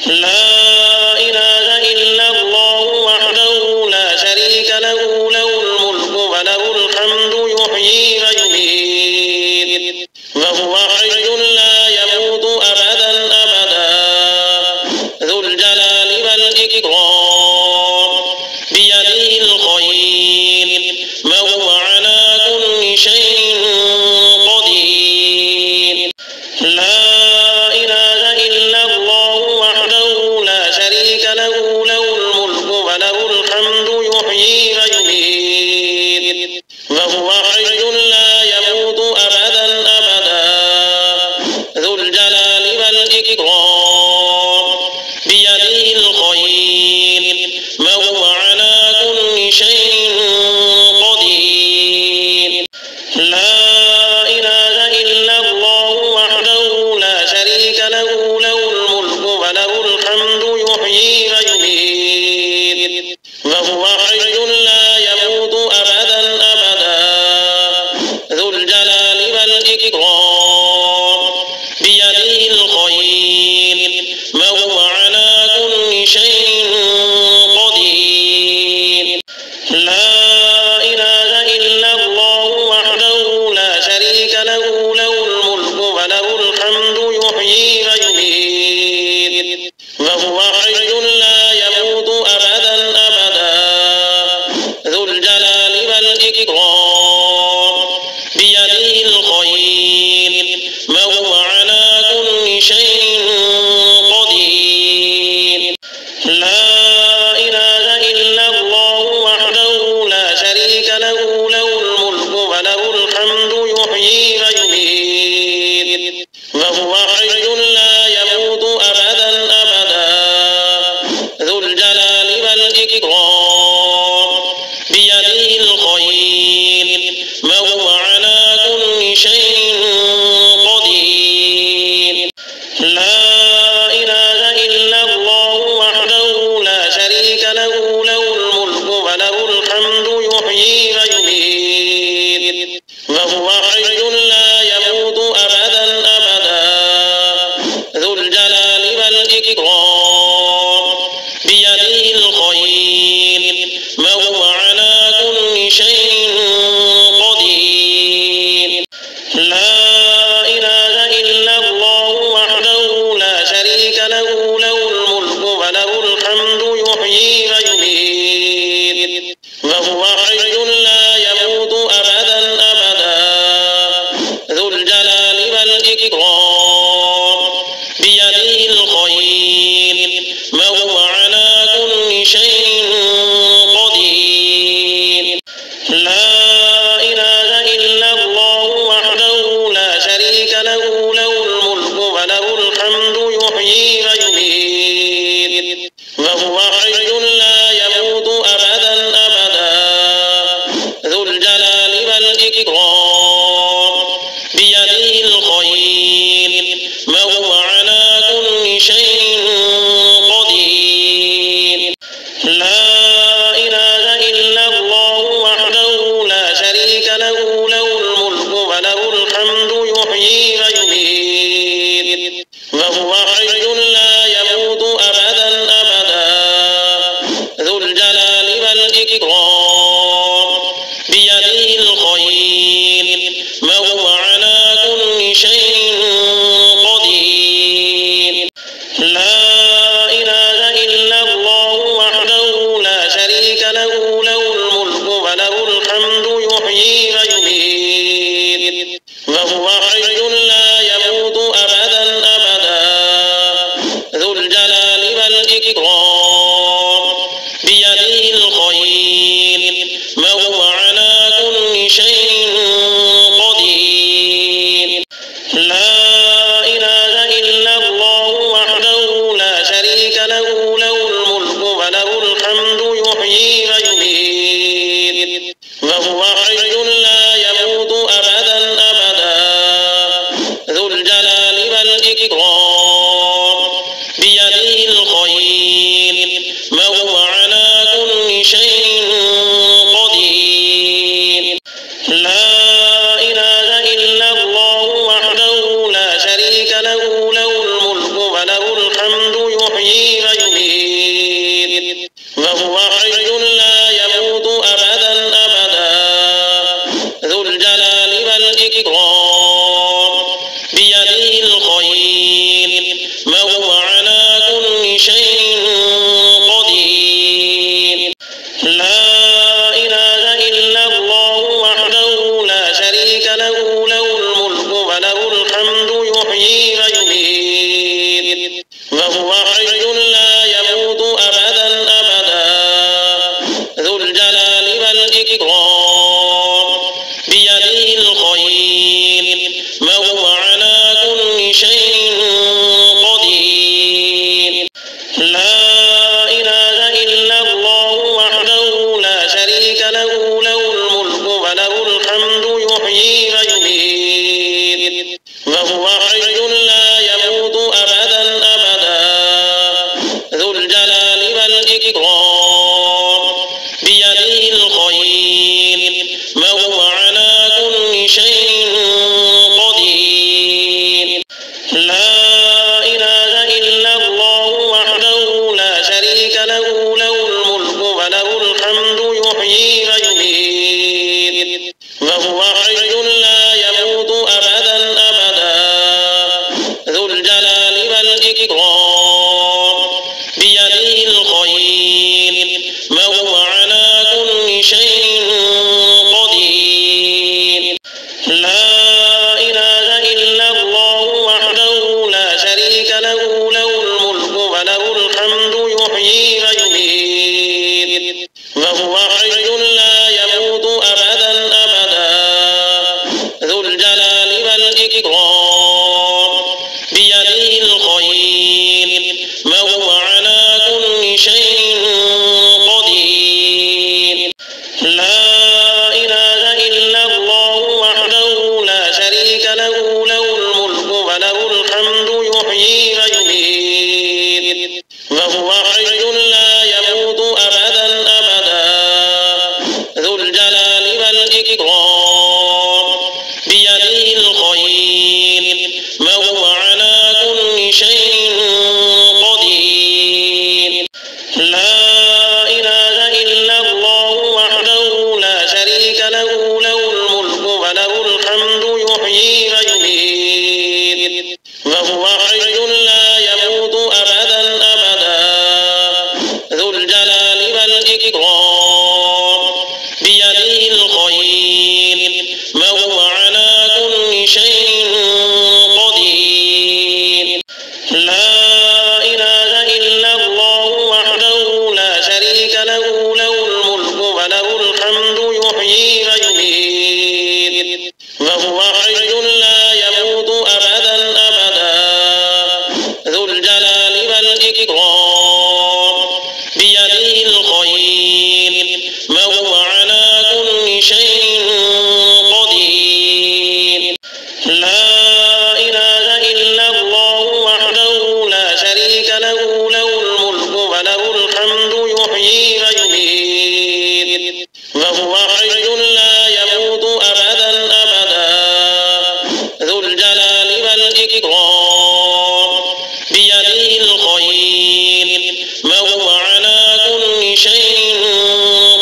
لا إله إلا الله وحده لا شريك له، له الملك وله الحمد يحيي ويميت وهو حي لا يموت أبدا أبدا، ذو الجلال والإكرام بيده الخير وهو على كل شيء قدير. لا إله إلا الله وحده لا شريك له، له الملك وله الحمد يحيي ويميت وهو حي لا يموت أبدا أبدا، ذو الجلال والإكرام بيده الخير وهو على كل شيء قدير. لا إله إلا الله وحده لا شريك له، له الملك وله الحمد يحيي ويميت وهو حي لا يموت أبدا أبدا، ذو الجلال والإكرام بيده الخير وهو على كل شيء قدير. لا إله إلا الله وحده لا شريك له، له الملك وله الحمد يحيي ويميت وهو حي لا يموت أبدا أبدا، ذو الجلال والإكرام بيده الخير وهو على كل شيء قدير. لا إله إلا الله وحده لا شريك له، له الملك وله الحمد يحيي ويميت وهو حي لا يموت أبدا أبدا، ذو الجلال والإكرام بيده الخير وهو على كل شيء قدير. لا إله إلا الله وحده لا شريك له، له الملك وله الحمد يحيي ويميت وهو حي لا يموت أبدا أبدا، ذو الجلال والإكرام بيده الخير وهو على كل شيء قدير. لا إله إلا الله وحده لا شريك له، له الملك وله الحمد يحيي ويميت وهو حي لا يموت أبدا أبدا، ذو الجلال والإكرام بيده الخير يحيي ويميت وهو حي لا يموت أبدا ذو الجلال والإكرام بيده الخير وهو على كل شيء قدير لا إله إلا الله وحده لا شريك له له الملك وله الحمد يحيي ويميت وهو حي لا يموت أبدا ذو الجلال والإكرام بيده الخير وهو على كل شيء قدير لا إله إلا الله وحده لا شريك له له الملك وله الحمد يحيي ويميت وهو حي لا يموت أبدا ذو الجلال والإكرام بيده الخير وهو على كل شيء قدير لا إله إلا الله وحده لا شريك له له الملك وله الحمد يحيي ويميت وهو حي لا يموت أبدا ذو الجلال والإكرام بيده الخير وهو على كل شيء قدير لا إله إلا الله وحده لا شريك له له الملك وله الحمد يحيي ويميت وهو حي لا يموت أبدا ذو الجلال والإكرام بيده الخير وهو على كل شيء قدير لا إله إلا الله وحده لا شريك له له الملك وله الحمد يحيي ويميت وهو حي لا يموت أبدا ذو الجلال والإكرام بيده الخير وهو على كل شيء قدير لا إله إلا الله وحده لا شريك له له الملك وله الحمد يحيي ويميت وهو حي لا يموت أبدا ذو الجلال والإكرام بيده الخير وهو على كل شيء قدير لا إله إلا الله وحده لا شريك له له الملك وله الحمد يحيي ويميت وهو حي لا يموت أبدا ذو الجلال والإكرام بيده الخير وهو على كل شيء قدير لا إله إلا الله وحده لا شريك له له الملك وله الحمد يحيي ويميت وهو حي لا يموت أبدا ذو الجلال والإكرام بيده الخير وهو على كل شيء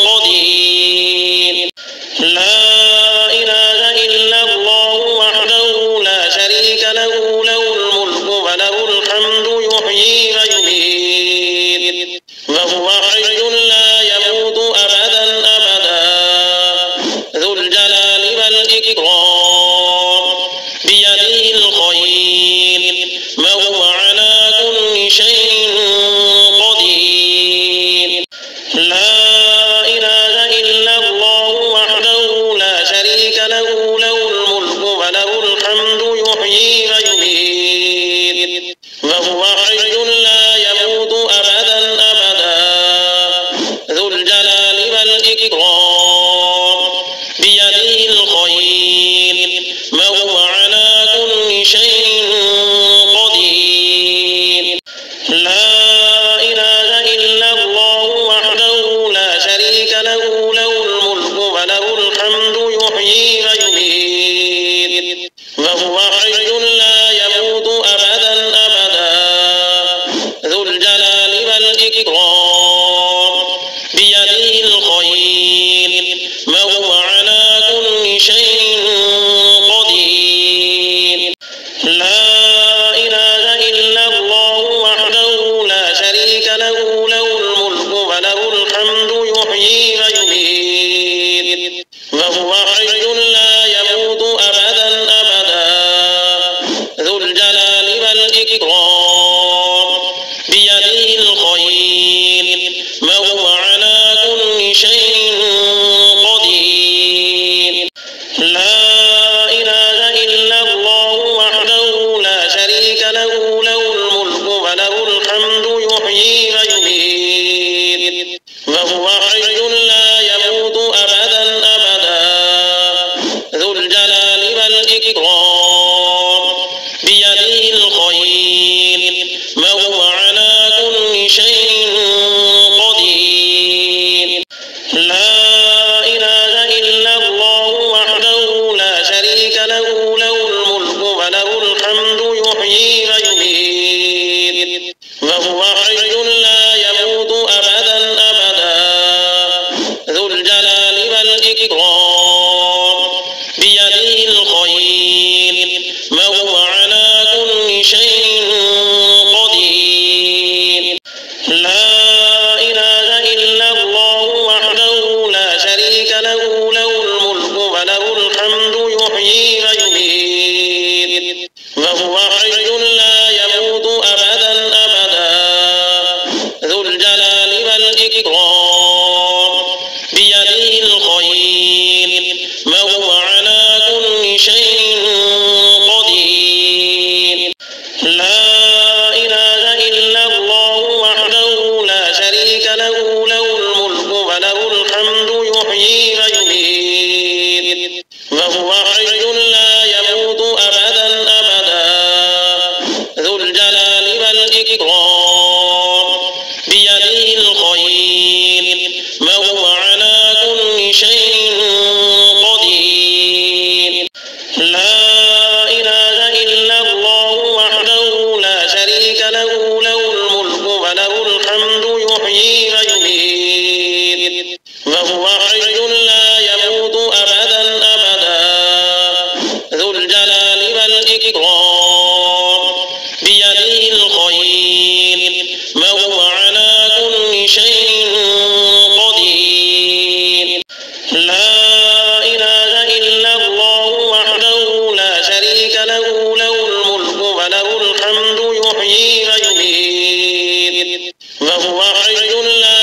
قدير لا إله إلا الله وحده لا شريك له له الملك وله الحمد يحيي ويميت وهو حي لا يموت أبدا ذو الجلال والإكرام بيده الخير وهو على كل شيء قدير لا إله إلا الله وحده لا شريك له له الملك وله الحمد يحيي ويميت وهو حي لا يموت أبدا ذو الجلال والإكرام بيده الخير وهو على كل شيء قدير لا إله إلا الله وحده لا شريك له له الملك وله الحمد يحيي ويميت وهو حي لا يموت أبدا ذو والإكرام بيده الخير وهو على كل شيء قدير. لا إله إلا الله وحده لا شريك له له الملك وله الحمد يحيي ويميت وهو حي لا يموت أبدا ذو الجلال والإكرام بيده الخير وهو على كل شيء قدير. لا إله إلا الله وحده لا شريك له له الملك وله الحمد يحيي ويميت وهو حي لا يموت أبدا ذو الجلال والإكرام بيده الخير وهو على كل شيء قدير. لا إله إلا الله وحده لا شريك له له الملك وله الحمد يحيي ويميت وهو حي لا يموت أبدا ذو الجلال والإكرام بيده الخير وهو على كل شيء قدير. لا إله إلا الله وحده لا شريك له له الملك وله الحمد يحيي ويميت وهو حي لا يموت أبدا ذو الجلال والإكرام بيده الخير وهو على كل شيء قدير. لا إله إلا الله وحده لا شريك له له الملك وله الحمد يحيي ويميت وهو حي لا يموت أبدا ذو الجلال والإكرام بيده الخير وهو على كل شيء قدير. لا إله إلا الله وحده لا شريك له له الملك وله الحمد يحيي ويميت وهو حي لا يموت أبدا ذو الجلال والإكرام بيده الخير وهو على كل شيء قدير. لا إله إلا الله وحده لا شريك له له الملك وله الحمد يحيي ويميت وهو حي لا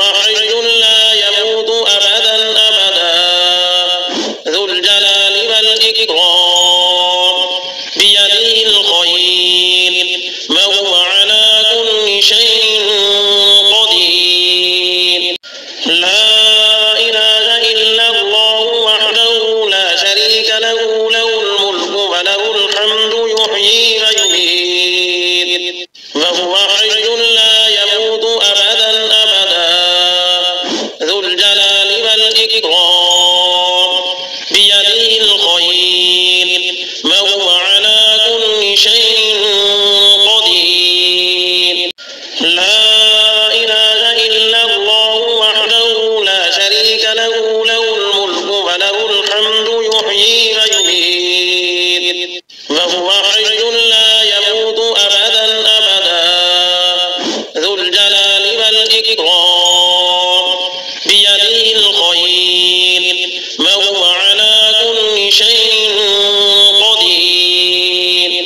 فهو حي لا يموت أبدا أبدا ذو الجلال والإكرام بيده الخير وهو على كل شيء قدير لا إله إلا الله وحده لا شريك له له الملك وله الحمد يحيي ويميت وهو حي لا يموت أبدا أبدا ذو الجلال والإكرام بيده الخير وهو على كل شيء قدير لا إله إلا الله وحده لا شريك له له الملك وله الحمد يحيي ويميت وهو حي لا يموت أبدا أبدا ذو الجلال والإكرام بيده الخير وهو على كل شيء قدير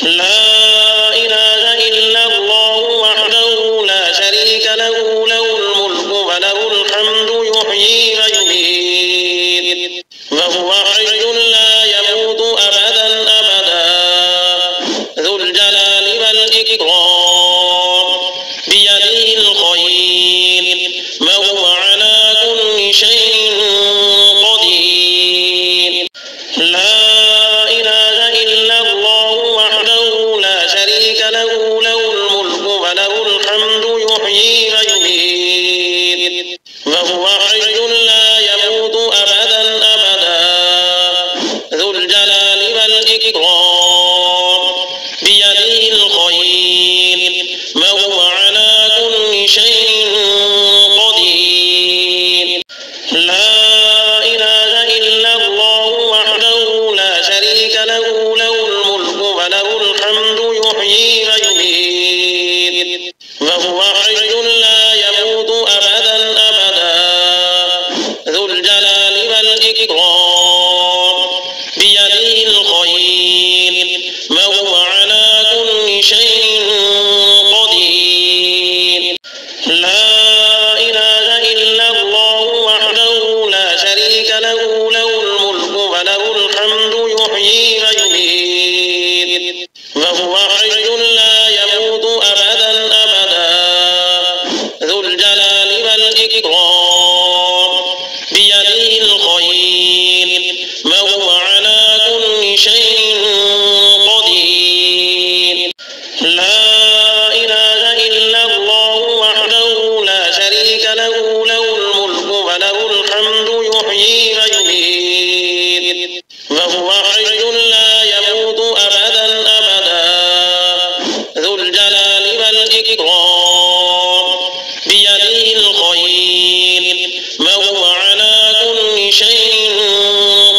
لا إله إلا الله وحده لا شريك له له الملك وله الحمد يحيي ويميت وهو حي لا يموت أبدا أبدا ذو الجلال والإكرام بيده الخير وهو على كل شيء قدير لا إله إلا الله وحده لا شريك له له الملك وله الحمد يحيي ويميت وهو حي لا يموت أبدا أبدا ذو الجلال والإكرام بيده الخير وهو على كل شيء قدير لا إله إلا الله وحده لا شريك له له الملك وله الحمد يحيي ويميت وهو حي لا يموت أبدا أبدا ذو الجلال والإكرام بيده الخير وهو على كل شيء قدير لا إله إلا الله وحده لا شريك له له الملك وله الحمد يحيي ويميت وهو حي لا يموت أبدا أبدا ذو الجلال والإكرام بيده الخير وهو على كل شيء قدير لا إله إلا الله وحده لا شريك له له الملك وله الحمد يحيي ويميت وهو حي لا يموت أبدا أبدا ذو الجلال والإكرام بيده الخير وهو على كل شيء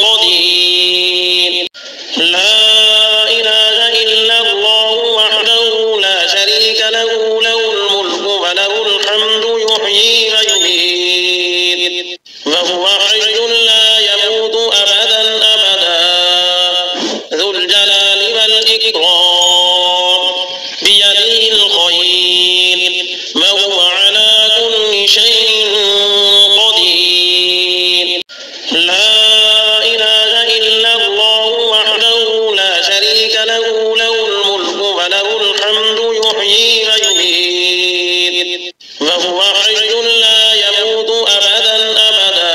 قدير لا إله إلا الله وحده لا شريك له له الملك وله الحمد يحيي ويميت وهو حي لا يموت أبدا أبدا ذو الجلال والإكرام بيده الخير وهو على كل شيء قدير لا إله إلا الله وحده لا شريك له له الملك وله الحمد يحيي ويميت وهو حي لا يموت أبدا أبدا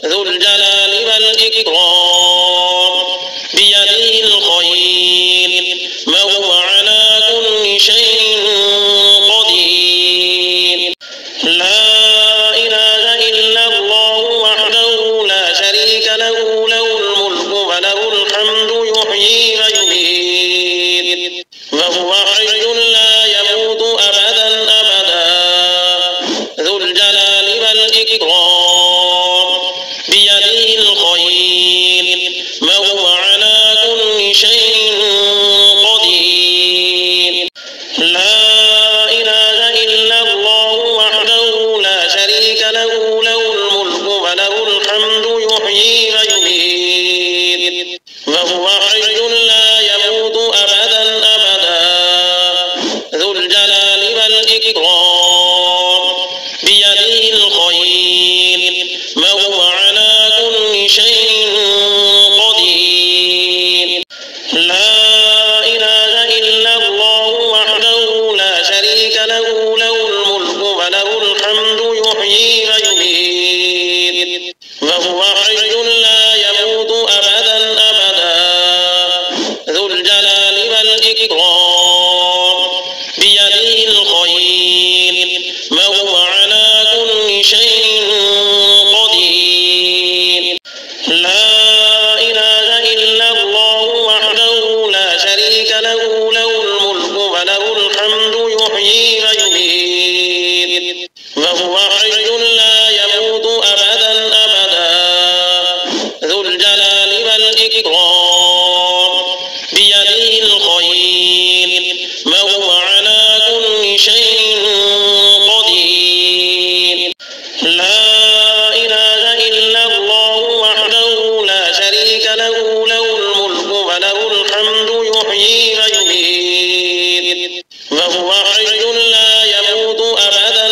ذو الجلال والإكرام بيده الخير وهو على كل شيء قدير لا إله إلا الله وحده لا شريك له له الملك وله الحمد يحيي ويميت وهو حي لا يموت أبدا أبدا ذو الجلال والإكرام بيده الخير وهو على كل شيء قدير لا إله إلا الله وحده لا شريك له له الملك وله الحمد يحيي ويميت وهو حي لا يموت أبدا أبدا ذو الجلال والإكرام وله الحمد يحيي ويميت وهو حي لا يموت أبدا ذو الجلال والإكرام بيده الخير وهو على كل شيء قدير لا إله إلا الله وحده لا شريك له الملك وله الحمد يحيي ويميت وهو حي لا يموت أبدا ذو الجلال والإكرام بيده الخير وهو على كل شيء قدير لا إله إلا الله وحده لا شريك له الملك وله الحمد يحيي ويميت وهو حي لا يموت أبدا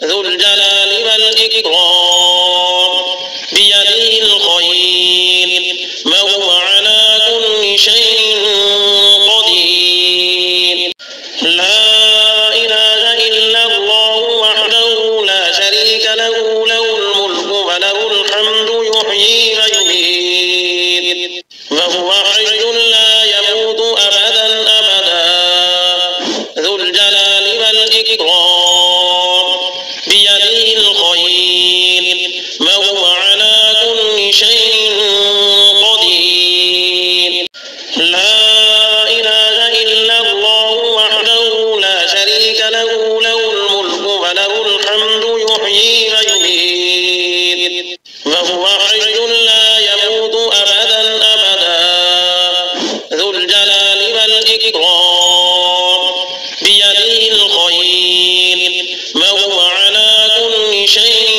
ذو الجلال والإكرام بيده الخير وهو على كل شيء قدير لا إله إلا الله وحده لا شريك له الملك وله الحمد يحيي ويميت وهو حي لا يموت أبدا ذو الجلال والإكرام بيده الخير وهو على كل شيء قدير لا إله إلا الله وحده لا شريك له الملك وله الحمد يحيي ويميت وهو حي لا يموت أبدا ذو الجلال والإكرام بيده الخير وهو على كل شيء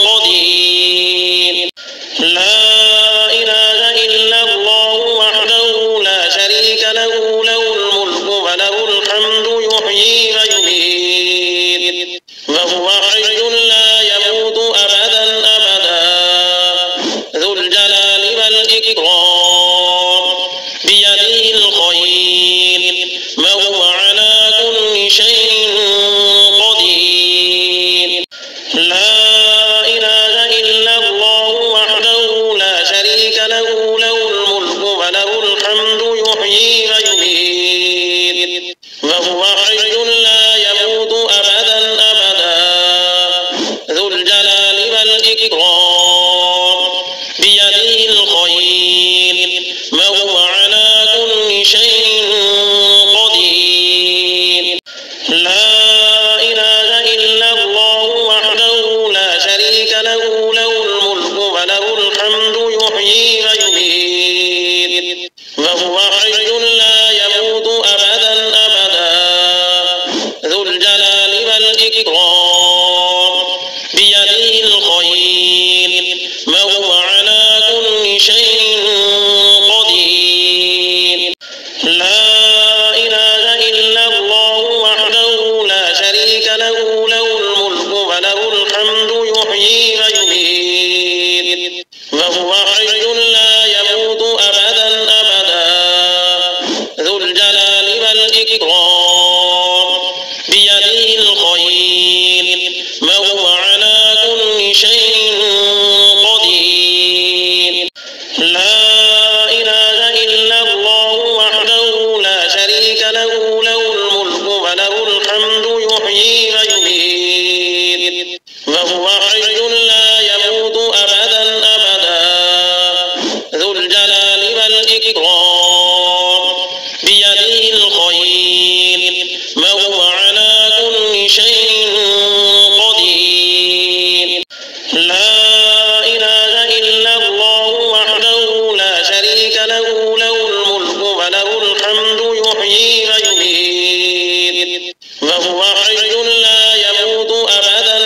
قدير لا إله إلا الله وحده لا شريك له الملك وله الحمد يحيي ويميت وهو حي لا يموت أبدا ذو الجلال والإكرام بيده الخير وهو على كل شيء قدير لا إله إلا الله وحده لا شريك له الملك وله الحمد يحيي ويميت وهو حي لا يموت أبدا ذو الجلال والإكرام بيده الخير وهو على كل شيء قدير لا إله إلا الله وحده لا شريك له الملك وله الحمد يحيي ويميت وهو حي لا يموت أبدا ذو الجلال والإكرام بيده الخير وهو على كل شيء قدير لا إله إلا الله وحده لا شريك له الملك وله الحمد يحيي ويميت وهو حي لا يموت أبدا ذو الجلال والإكرام بيده الخير وهو على كل شيء قدير لا إله إلا الله وحده لا شريك له الملك وله الحمد يحيي ويميت وهو حي لا يموت أبدا ذو الجلال والإكرام بيده الخير وهو على كل شيء قدير لا إله إلا الله وحده لا شريك له الملك وله الحمد يحيي ويميت وهو حي لا يموت أبدا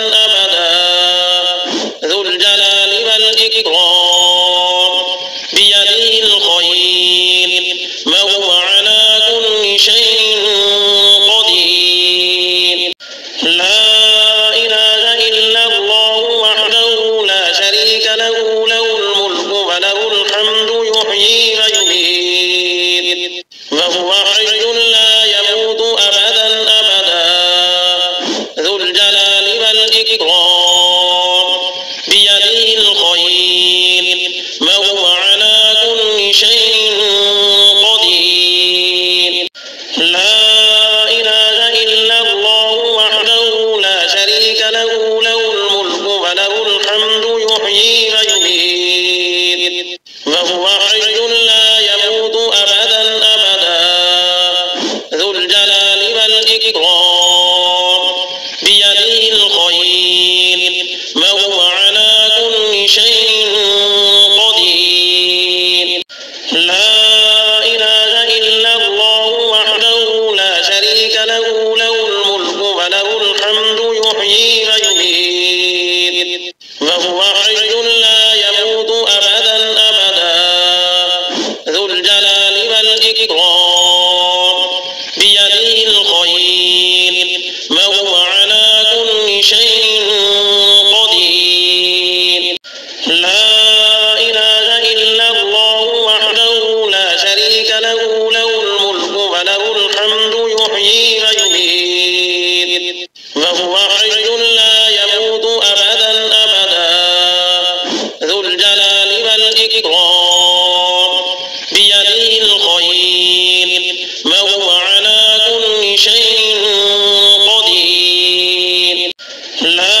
ذو الجلال والإكرام بيده الخير وهو على كل شيء قدير لا إله إلا الله وحده لا شريك له الملك وله الحمد يحيي ويميت وهو حي لا يموت أبدا الحمد يحيي ويميت وهو حي لا يموت أبدا أبدا ذو الجلال والإكرام بيده الخير وهو على كل شيء قدير لا إله إلا الله وحده لا شريك له له الملك وله الحمد يحيي ويميت وهو حي لا يموت أبدا أبدا ذو الجلال والإكرام بيده الخير وهو على كل شيء قدير لا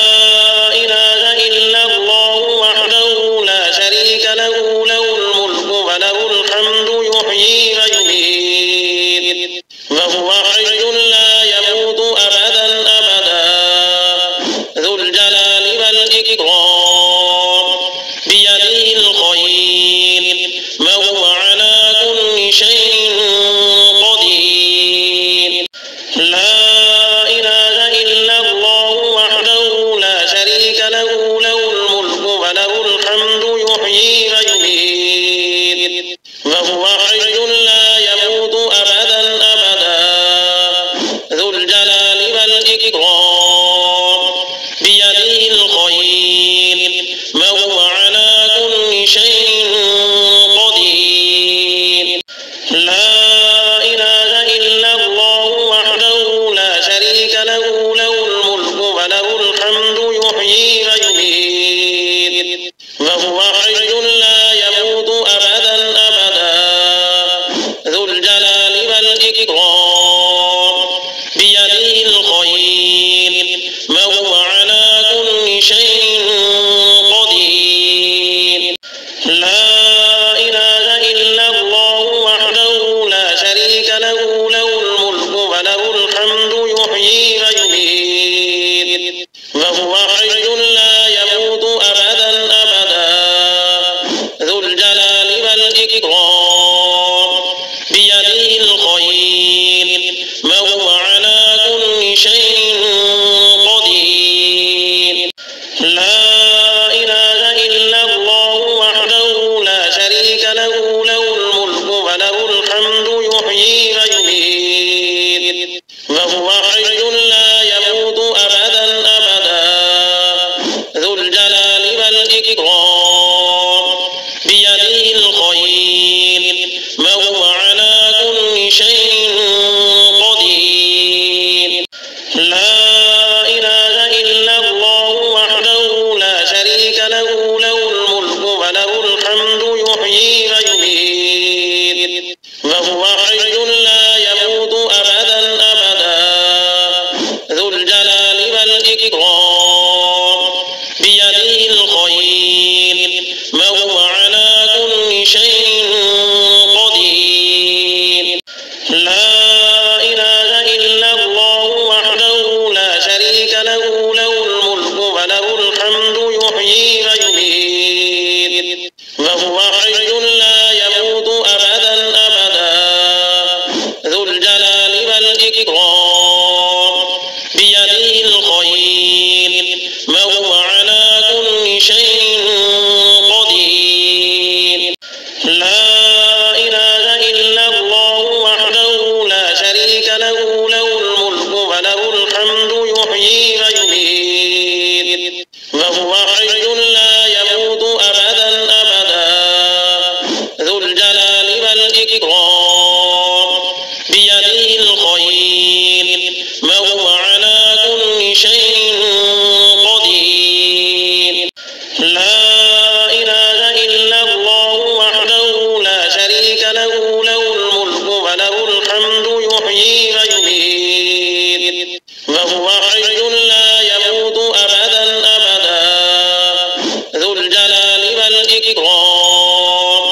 إله إلا الله وحده لا شريك له له الملك وله الحمد يحيي ويميت وهو حي لا يموت أبدا أبدا ذو الجلال والإكرام بيده الخير وهو على كل شيء قدير لا إله إلا الله وحده لا شريك له له الملك وله الحمد يحيي ويميت وهو حي لا يموت أبدا أبدا ذو الجلال والإكرام بيده الخير وهو على كل شيء قدير لا إله إلا الله وحده لا شريك له له الملك وله الحمد يحيي ويميت وهو حي لا يموت أبدا أبدا ذو الجلال والإكرام بيده الخير وهو على كل شيء قدير لا إله إلا الله وحده لا شريك له له الملك وله الحمد يحيي ويميت وهو حي لا يموت أبدا أبدا ذو الجلال والإكرام بيده الخير وهو على كل شيء قدير لا إله إلا الله وحده لا شريك له له الملك وله الحمد يحيي ويميت وهو حي لا يموت أبدا أبدا ذو الجلال والإكرام بيده الخير وهو على كل شيء قدير لا إله إلا الله وحده لا شريك له له الملك وله الحمد يحيي ويميت وهو حي لا يموت أبدا أبدا ذو الجلال والإكرام بيده الخير وهو على كل شيء قدير لا إله إلا الله وحده لا شريك له له الملك وله الحمد يحيي ويميت وهو حي لا يموت أبدا أبدا ذو الجلال والإكرام بيده الخير وهو على كل شيء قدير لا إله إلا الله وحده لا شريك له له الملك وله الحمد يحيي ويميت وهو حي لا يموت أبدا أبدا ذو الجلال والإكرام بيده الخير وهو على كل شيء قدير لا إله إلا الله وحده لا شريك له له الملك وله الحمد يحيي ويميت وهو حي لا يموت أبدا أبدا ذو الجلال والإكرام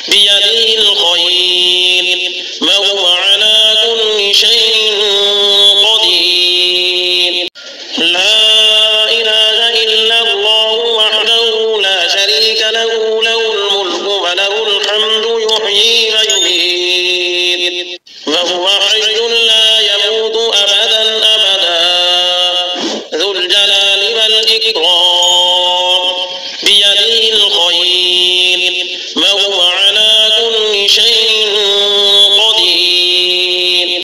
بيده الخير وهو على كل شيء قدير لا إله إلا الله وحده لا شريك له له الملك وله الحمد يحيي ويميت وهو حي لا يموت أبدا أبدا الإكرام بيده الخير وهو على كل شيء قدير.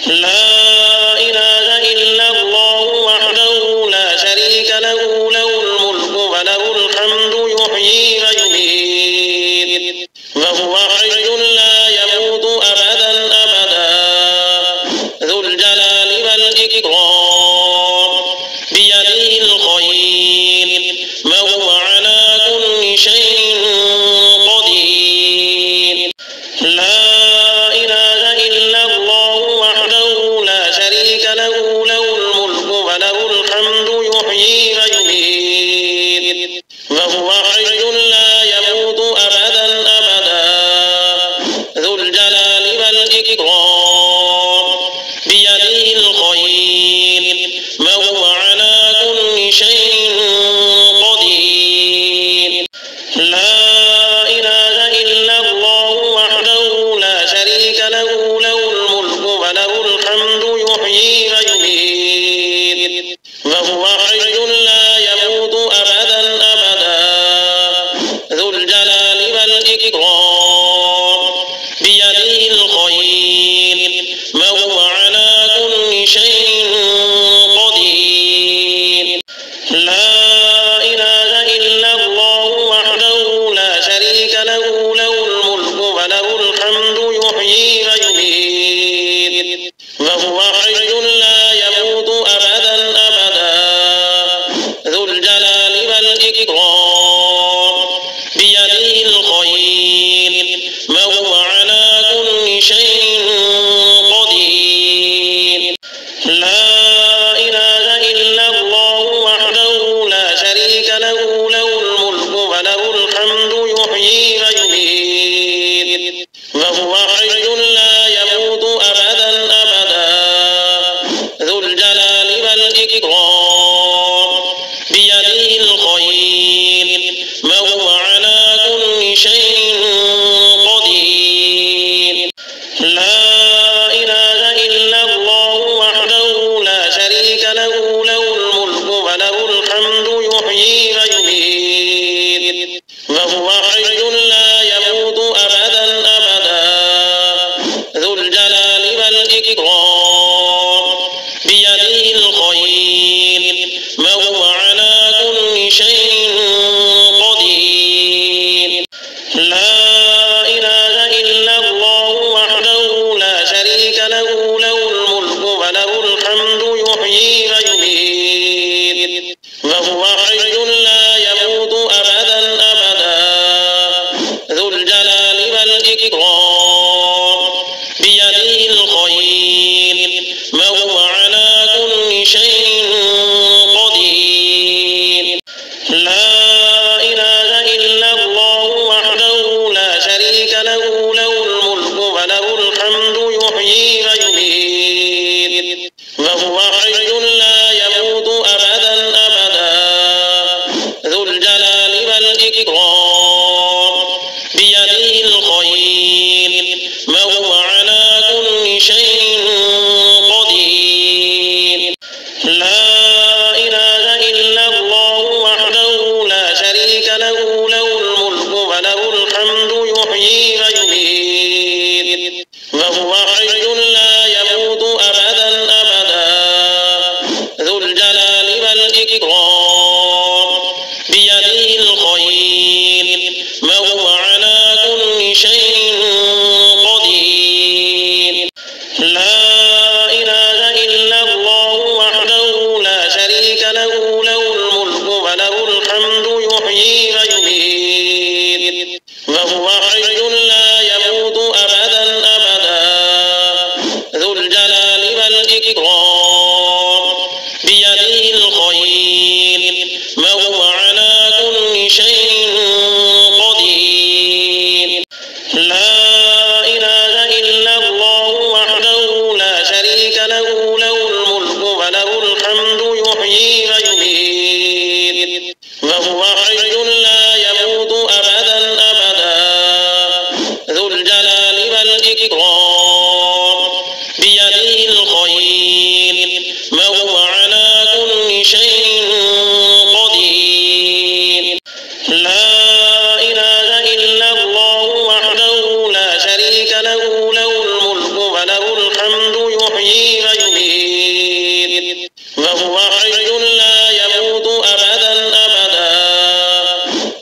لا إله إلا الله وحده لا شريك له له الملك وله الحمد يحيي ويميت وهو حي لا يموت أبدا ذو الجلال والإكرام بيده الخير وهو على كل شيء قدير. لا إله إلا الله وحده لا شريك له له الملك وله الحمد يحيي ويميت وهو حي لا يموت أبدا ذو الجلال والإكرام بيده الخير وهو على كل شيء قدير. لا إله إلا الله وحده لا شريك له له الملك وله الحمد يحيي ويميت وهو حي لا يموت أبدا ذو الجلال والإكرام بيده الخير وهو على كل شيء قدير. لا إله إلا الله وحده لا شريك له له الملك وله الحمد يحيي ويميت وهو حي لا يموت أبدا ذو الجلال والإكرام بيده الخير وهو على كل شيء قدير. لا إله إلا الله وحده لا شريك له له الملك وله الحمد يحيي ويميت وهو حي لا يموت أبدا ذو الجلال والإكرام بيده الخير وهو على كل شيء قدير. لا إله إلا الله وحده لا شريك له له الملك وله الحمد يحيي ويميت وهو حي لا يموت أبدا ذو الجلال والإكرام بيده الخير وهو على كل شيء قدير. لا إله إلا الله وحده لا شريك له له الملك وله الحمد يحيي ويميت وهو حي لا يموت أبدا ذو الجلال والإكرام بيده الخير وهو على كل شيء قدير. لا إله إلا الله وحده لا شريك له له الملك وله الحمد يحيي ويميت وهو حي لا يموت أبدا ذو الجلال والإكرام بيده الخير وهو على كل شيء قدير. لا إله إلا الله وحده لا شريك له له الملك وله الحمد يحيي ويميت وهو حي لا يموت أبدا ذو الجلال والإكرام بيده الخير وهو على كل شيء قدير. لا إله إلا الله وحده لا شريك له له الملك وله الحمد يحيي ويميت وهو حي لا يموت أبدا ذو الجلال والإكرام بيده الخير وهو على كل شيء قدير. لا إله إلا الله وحده لا شريك له له الملك وله الحمد يحيي ويميت وهو حي لا يموت أبدا ذو الجلال والإكرام بيده الخير وهو على كل شيء قدير. وهو حي لا يموت أبدا أبدا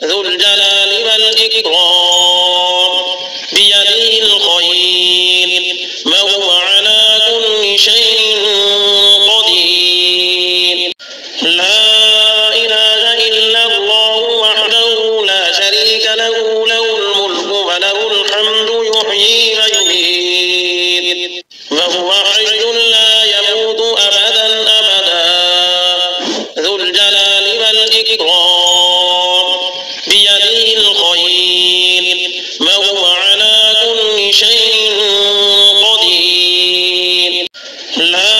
ذو الجلال والإكرام بيده الخير وهو على كل شيء قدير لا إله إلا الله وحده لا شريك له له الملك وله الحمد يحيي ويميت وهو حي لا يموت أبدا أبدا ذو الجلال والإكرام بيده الخير وهو على كل شيء قدير لا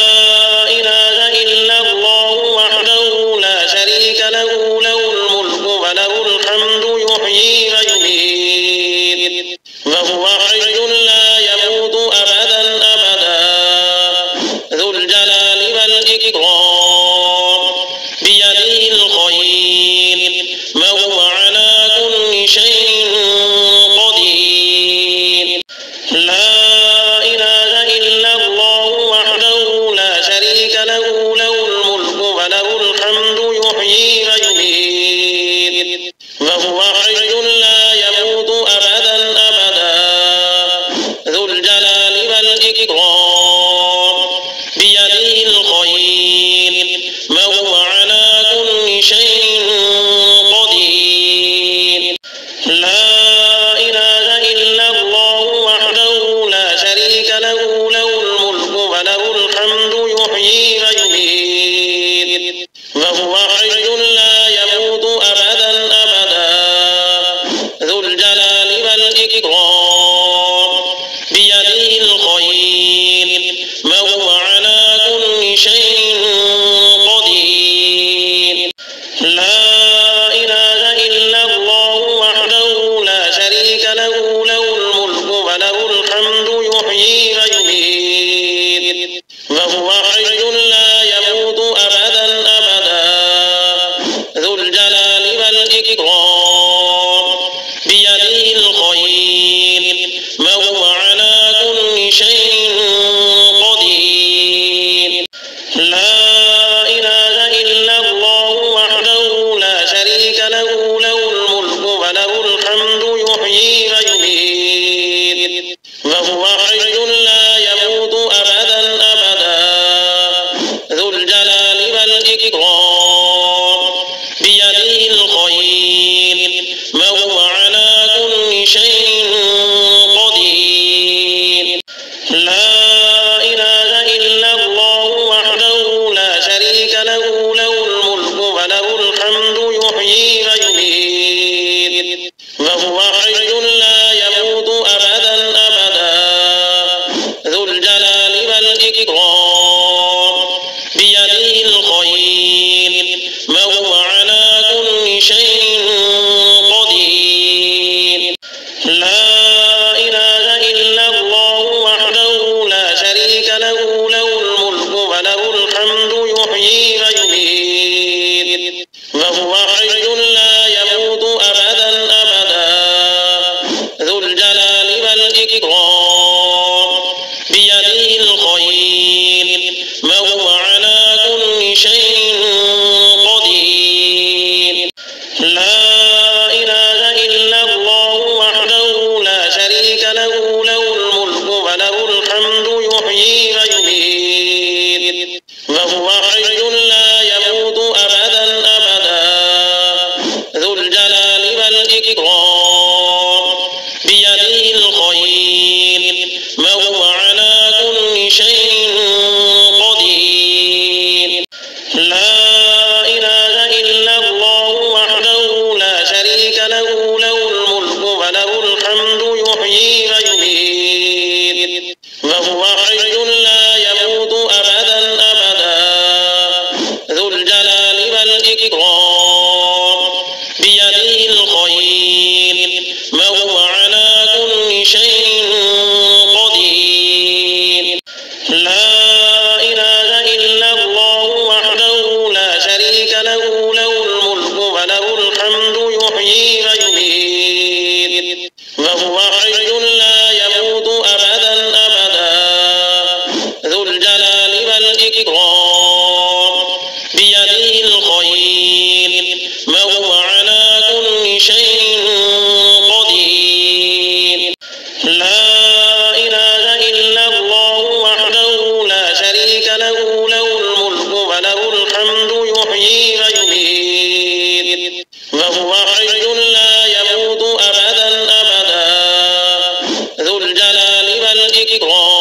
إله إلا الله وحده لا شريك له له الملك وله الحمد يحيي ويميت وهو حي لا يموت أبدا أبدا ذو الجلال والإكرام بيده الخير وهو على كل شيء قدير لا إله إلا الله وحده لا شريك له له الملك وله الحمد يحيي ويميت وهو حي لا يموت أبدا أبدا ذو الجلال والإكرام بيده الخير وهو على كل شيء قدير لا إله إلا الله وحده لا شريك له له الملك وله الحمد يحيي ويميت وهو حي لا يموت أبدا أبدا ذو الجلال والإكرام بيده الخير وهو على كل شيء قدير لا إله إلا الله وحده لا شريك له له الملك وله الحمد يحيي ويميت وهو حي لا يموت أبدا أبدا ذو الجلال والإكرام بيده الخير وهو على كل شيء قدير لا إله إلا الله وحده لا شريك له له الملك وله الحمد يحيي ويميت وهو حي لا يموت أبدا أبدا ذو الجلال والإكرام بيده الخير وهو على كل شيء قدير لا إله إلا الله وحده لا شريك له له الملك وله الحمد يحيي ويميت وهو حي لا يموت أبدا أبدا ذو الجلال والإكرام بيده الخير وهو على كل شيء قدير لا إله إلا الله وحده لا شريك له له الملك وله الحمد يحيي ويميت وهو حي لا يموت أبدا أبدا ذو الجلال والإكرام بيده الخير وهو على كل شيء قدير لا إله إلا الله وحده لا شريك له له الملك وله الحمد يحيي ويميت وهو حي لا يموت أبدا أبدا ذو الجلال والإكرام بيده الخير وهو على كل شيء قدير لا إله إلا الله وحده لا شريك له له الملك وله الحمد يحيي ويميت وهو حي لا يموت أبدا أبدا ذو الجلال والإكرام بيده الخير وهو على كل شيء قدير لا إله إلا الله وحده لا شريك له له الملك وله الحمد يحيي ويميت وهو حي لا يموت أبدا أبدا ذو الجلال والإكرام ذو الجلال والإكرام.